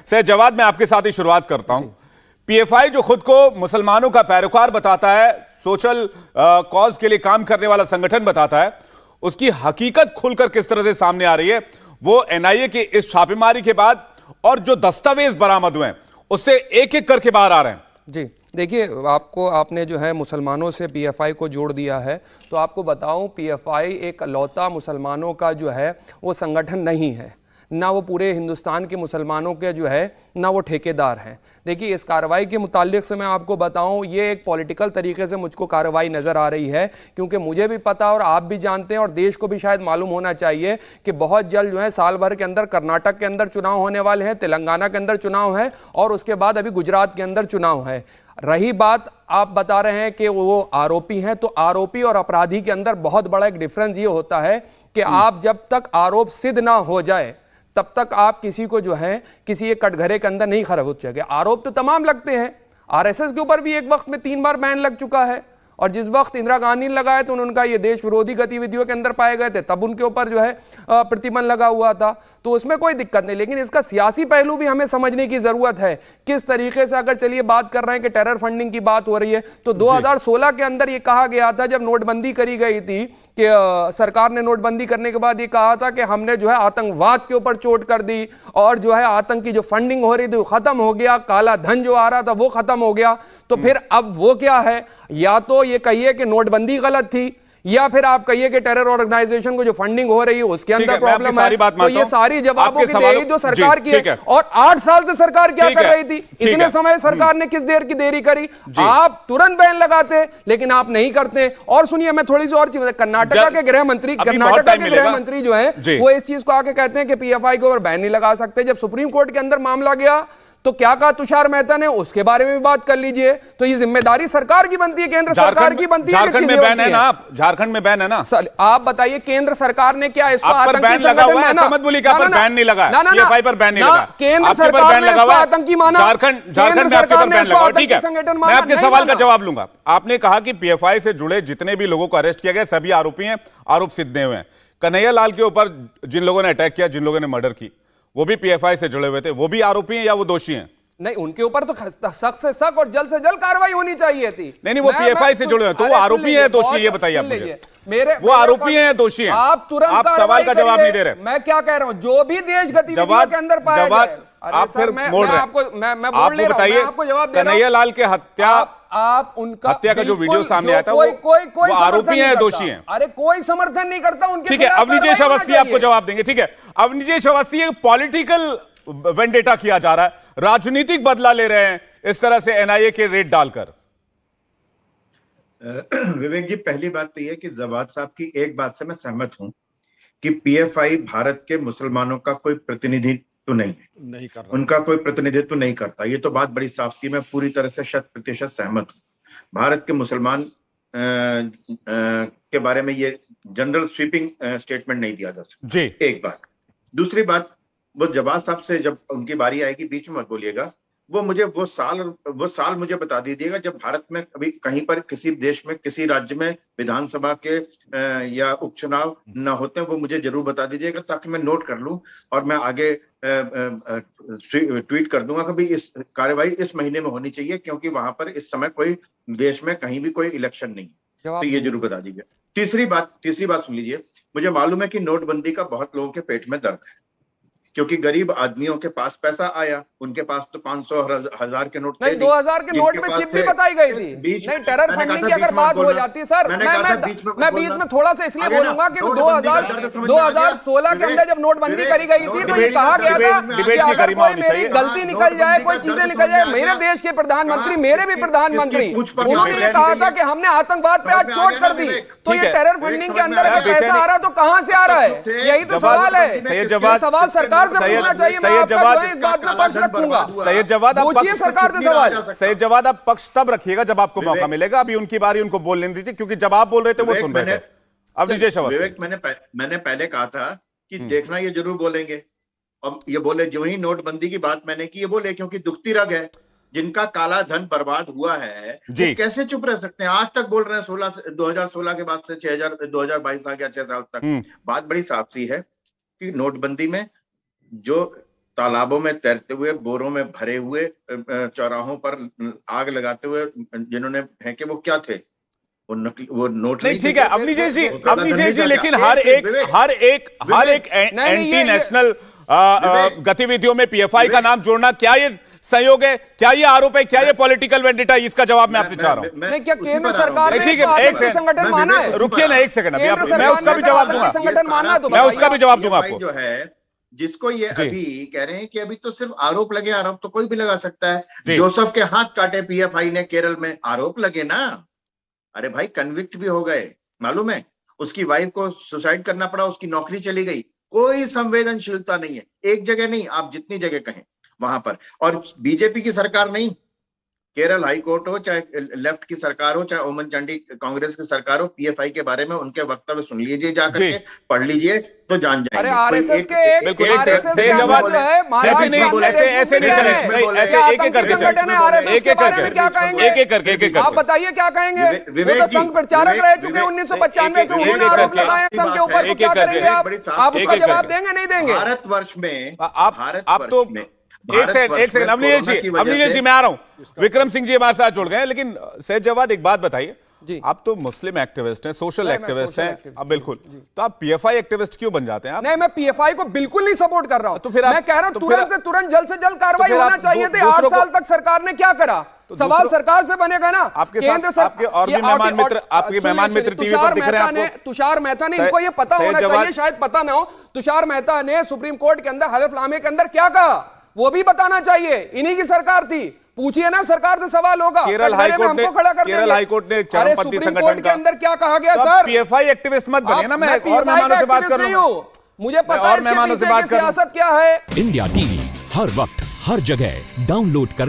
Sir Jawad, मैं आपके साथ ही शुरुआत करता हूं। पीएफआई जो खुद को मुसलमानों का पैरोकार बताता है, सोशल कॉज के लिए काम करने वाला संगठन बताता है, उसकी हकीकत खुलकर किस तरह से सामने आ रही है वो एनआईए की इस छापेमारी के बाद और जो दस्तावेज बरामद हुए हैं उससे एक एक करके बाहर आ रहे हैं। जी देखिए, आपने जो है मुसलमानों से पीएफआई को जोड़ दिया है, तो आपको बताऊं पीएफआई एक लौता मुसलमानों का जो है वो संगठन नहीं है, ना वो पूरे हिंदुस्तान के मुसलमानों के जो है ना वो ठेकेदार हैं। देखिए, इस कार्रवाई के मुताल्लिक से मैं आपको बताऊं, ये एक पॉलिटिकल तरीके से मुझको कार्रवाई नज़र आ रही है, क्योंकि मुझे भी पता और आप भी जानते हैं और देश को भी शायद मालूम होना चाहिए कि बहुत जल्द जो है साल भर के अंदर कर्नाटक के अंदर चुनाव होने वाले हैं, तेलंगाना के अंदर चुनाव है और उसके बाद अभी गुजरात के अंदर चुनाव है। रही बात, आप बता रहे हैं कि वो आरोपी हैं, तो आरोपी और अपराधी के अंदर बहुत बड़ा एक डिफरेंस ये होता है कि आप जब तक आरोप सिद्ध ना हो जाए तब तक आप किसी को जो है किसी एक कटघरे के अंदर नहीं खड़ा हो सके। आरोप तो तमाम लगते हैं, आरएसएस के ऊपर भी एक वक्त में 3 बार बैन लग चुका है और जिस वक्त इंदिरा गांधी ने लगाया तो उनका ये देश विरोधी गतिविधियों के अंदर पाए गए थे, तब उनके ऊपर जो है प्रतिबंध लगा हुआ था, तो उसमें कोई दिक्कत नहीं। लेकिन इसका सियासी पहलू भी हमें समझने की जरूरत है, किस तरीके से। अगर चलिए बात कर रहे हैं कि टेरर फंडिंग की बात हो रही है, तो 2016 के अंदर ये कहा गया था, जब नोटबंदी करी गई थी कि सरकार ने नोटबंदी करने के बाद ये कहा था कि हमने जो है आतंकवाद के ऊपर चोट कर दी और जो है आतंक की जो फंडिंग हो रही थी वो खत्म हो गया, काला धन जो आ रहा था वो खत्म हो गया। तो फिर अब वो क्या है, या तो ये कहिए कि नोटबंदी गलत थी या फिर आप कहिए कि टेरर ऑर्गेनाइजेशन को जो फंडिंग हो रही है उसके अंदर प्रॉब्लम है। तो ये सारी जवाबों की देरी तो सरकार की है और 8 साल से सरकार क्या कर रही थी, इतने समय सरकार ने किस देर की देरी करी। आप तुरंत बैन लगाते लेकिन आप नहीं करते। और सुनिए, मैं थोड़ी सी और चीज, कर्नाटका के गृह मंत्री जो है वो इस चीज को आके कहते हैं कि पीएफआई के ऊपर बैन नहीं लगा सकते। जब सुप्रीम कोर्ट के अंदर मामला गया तो क्या कहा तुषार मेहता ने, उसके बारे में भी बात कर लीजिए। तो ये जिम्मेदारी सरकार की बनती है, केंद्र सरकार की बनती है। झारखंड में बैन है ना, आप झारखंड में बैन है ना, आप बताइए केंद्र सरकार ने क्या इसको आतंकी संगठन माना? मत बोलिए पर बैन नहीं लगा, पीएफआई पर बैन नहीं लगा, केंद्र सरकार ने इसको आतंकी माना, झारखंड सरकार ने इसको आतंकी संगठन माना। मैं आपके सवाल का जवाब लूंगा। आपने कहा कि पीएफआई से जुड़े जितने भी लोगों को अरेस्ट किया गया सभी आरोपी हैं, आरोप सिद्ध हुए हैं। कन्हैया लाल के ऊपर जिन लोगों ने अटैक किया, जिन लोगों ने मर्डर की, वो भी पीएफआई से जुड़े हुए थे, वो भी आरोपी हैं या वो दोषी हैं? नहीं, उनके ऊपर तो सख्त से सख्त और जल्द से जल्द कार्रवाई होनी चाहिए थी। नहीं, वो पीएफआई से जुड़े हैं, तो वो आरोपी हैं दोषी? ये बताइए आप मुझे, वो आरोपी हैं दोषी हैं? आप तुरंत, आप सवाल का जवाब नहीं दे रहे। मैं क्या कह रहा हूं, जो भी देश गतिविधियों के अंदर पाया जाए, आप फिर मोड़ रहे हैं। मैं बोल ले रहा हूं, आपको जवाब दे रहा हूं। कन्हैया लाल के आप उनका हत्या का जो वीडियो सामने आया था, वो आरोपी हैं दोषी हैं? अरे कोई समर्थन नहीं करता उनके। ठीक है, अवनीश अवस्थी आपको जवाब देंगे। ठीक है, अवनीश अवस्थी, एक पॉलिटिकल वेंडेटा किया जा रहा है, राजनीतिक बदला ले रहे हैं इस तरह से एनआईए के रेड डालकर। विवेक जी, पहली बात तो यह कि जवाद साहब की एक बात से मैं सहमत हूं कि पीएफआई भारत के मुसलमानों का कोई प्रतिनिधित्व नहीं कर रहा, उनका कोई प्रतिनिधित्व नहीं करता। ये तो बात बड़ी साफ सी, मैं पूरी तरह से 100% सहमत हूं। भारत के मुसलमान के बारे में ये जनरल स्वीपिंग स्टेटमेंट नहीं दिया जा सकता जी। एक बात। दूसरी बात, वो जवाद साहब से जब उनकी बारी आएगी बीच में मत बोलिएगा, वो साल मुझे बता दीजिएगा जब भारत में कभी कहीं पर किसी देश में किसी राज्य में विधानसभा के या उपचुनाव न होते हैं, वो मुझे जरूर बता दीजिएगा ताकि मैं नोट कर लूं और मैं आगे ट्वीट कर दूंगा कि इस कार्रवाई इस महीने में होनी चाहिए, क्योंकि वहां पर इस समय कोई देश में कहीं भी कोई इलेक्शन नहीं है। तो ये जरूर बता दीजिए। तीसरी बात सुन लीजिए, मुझे मालूम है कि नोटबंदी का बहुत लोगों के पेट में दर्द है, क्योंकि गरीब आदमियों के पास पैसा आया, उनके पास तो 500 1000 के नोट, नहीं 2000 के नोट में चिप भी बताई गई थी। नहीं, टेरर फंडिंग की अगर बात हो जाती है सर, मैं बीच में थोड़ा सा इसलिए बोलूंगा कि 2016 के अंदर जब नोटबंदी करी गई थी तो ये कहा गया था कि अगर कोई मेरी गलती निकल जाए, कोई चीजें निकल जाए, मेरे देश के प्रधानमंत्री, मेरे भी प्रधानमंत्री, उन्होंने ये कहा था कि हमने आतंकवाद पे आज चोट कर दी। तो ये टेरर फंडिंग के अंदर अगर पैसा आ रहा है तो कहां से आ रहा है? यही तो सवाल है। सवाल सरकार से पूछना चाहिए। मैं आपका जो है इस बात में पक्ष रखूंगा। सैयद जवाद, आप पूछिए सरकार से सवाल। सैयद जवाद, आप पक्ष तब रखिएगा जब आपको मौका मिलेगा। अभी उनकी बारी, उनको बोलने दीजिए, क्योंकि जब आप बोल रहे थे वो सुन रहे थे। अब विवेक, मैंने पहले कहा था कि देखना ये जरूर बोलेंगे, और ये बोले जो ही नोटबंदी की बात मैंने की, ये बोले क्योंकि दुखती रग है, जिनका काला धन बर्बाद हुआ है वो कैसे चुप रह सकते हैं? आज तक बोल रहे हैं 2016 के बाद से 2022 आ गया, 6 साल तक। बात बड़ी साफ सी है कि नोटबंदी में जो तालाबों में तैरते हुए, बोरों में भरे हुए, चौराहों पर आग लगाते हुए जिन्होंने फेंके, वो क्या थे? वो नोट नहीं, ठीक है अवनीश जी, लेकिन हर एक एंटी नेशनल गतिविधियों में पीएफआई का नाम जोड़ना, क्या ये संयोग है, क्या ये आरोप है, क्या ये पॉलिटिकल वेंडिटा? इसका जवाब मैं आपसे चाह रहा हूं। नहीं, क्या केंद्र सरकार ने ठीक है, एक संगठन माना है? रुकिए ना एक सेकंड, अभी मैं उसका भी जवाब दूंगा, संगठन माना है तो मैं उसका भी जवाब दूंगा आपको। जो है जिसको ये अभी कह रहे हैं कि अभी तो सिर्फ आरोप लगे, आरोप तो कोई भी लगा सकता है। जोसेफ के हाथ काटे पीएफआई ने केरल में, आरोप लगे ना। अरे भाई, कन्विक्ट भी हो गए, मालूम है? उसकी वाइफ को सुसाइड करना पड़ा, उसकी नौकरी चली गई। कोई संवेदनशीलता नहीं है, एक जगह नहीं, आप जितनी जगह कहें वहां पर। और बीजेपी की सरकार नहीं, केरल हाई कोर्ट हो, चाहे लेफ्ट की सरकार हो, चाहे ओमन चांडी कांग्रेस की सरकार हो, पीएफआई के बारे में उनके वक्तव्य सुन लीजिए, जाकर के पढ़ लीजिए तो जान जाएंगे। अरे आरएसएस के बिल्कुल ऐसे जवाब जो है महाराष्ट्र नहीं, ऐसे नहीं चलेगा, ऐसे एक एक करके संगठन है आरएसएस के बारे में क्या कहेंगे? एक एक करके आप बताइए क्या कहेंगे? वो तो संघ प्रचारक रह चुके हैं 1995 से, उन्होंने आरोप लगाए संघ के ऊपर, तो क्या करेंगे आप उसका जवाब देंगे नहीं देंगे? भारतवर्ष में आप तो एक सेकंड अवनीश जी मैं आ रहा हूं। विक्रम सिंह जी हमारे साथ जुड़ गए हैं, लेकिन सैयद जवाद एक बात बताइए, आप तो मुस्लिम एक्टिविस्ट हैं, सोशल एक्टिविस्ट हैं, अब बिल्कुल, तो आप पीएफआई एक्टिविस्ट क्यों बन जाते हैं आप? नहीं, मैं पीएफआई को बिल्कुल नहीं सपोर्ट कर रहा हूं। तो फिर मैं कह रहा हूं तुरंत से तुरंत, जल्द से जल्द कार्रवाई होना चाहिए थी। 8 साल तक सरकार ने क्या करा? सवाल सरकार से बनेगा ना। केंद्र सरकार, आपके और भी मेहमान मित्र, आपके मेहमान मित्र टीवी पर दिख रहे हैं आपको। तुषार मेहता ने, इनको ये पता होना चाहिए, शायद पता ना हो, तुषार मेहता ने सुप्रीम कोर्ट के अंदर हलफनामे के अंदर क्या कहा, वो भी बताना चाहिए। इन्हीं की सरकार थी, पूछिए ना, सरकार से सवाल होगा। केरल हाईकोर्ट ने चरमपंथी संगठन के अंदर क्या कहा गया सर? पीएफआई एक्टिविस्ट मत बनिए ना, मैं और मेहमानों से बात कर रहा हूं, मुझे पता है इसके पीछे की सियासत क्या है। इंडिया टीवी हर वक्त हर जगह डाउनलोड कर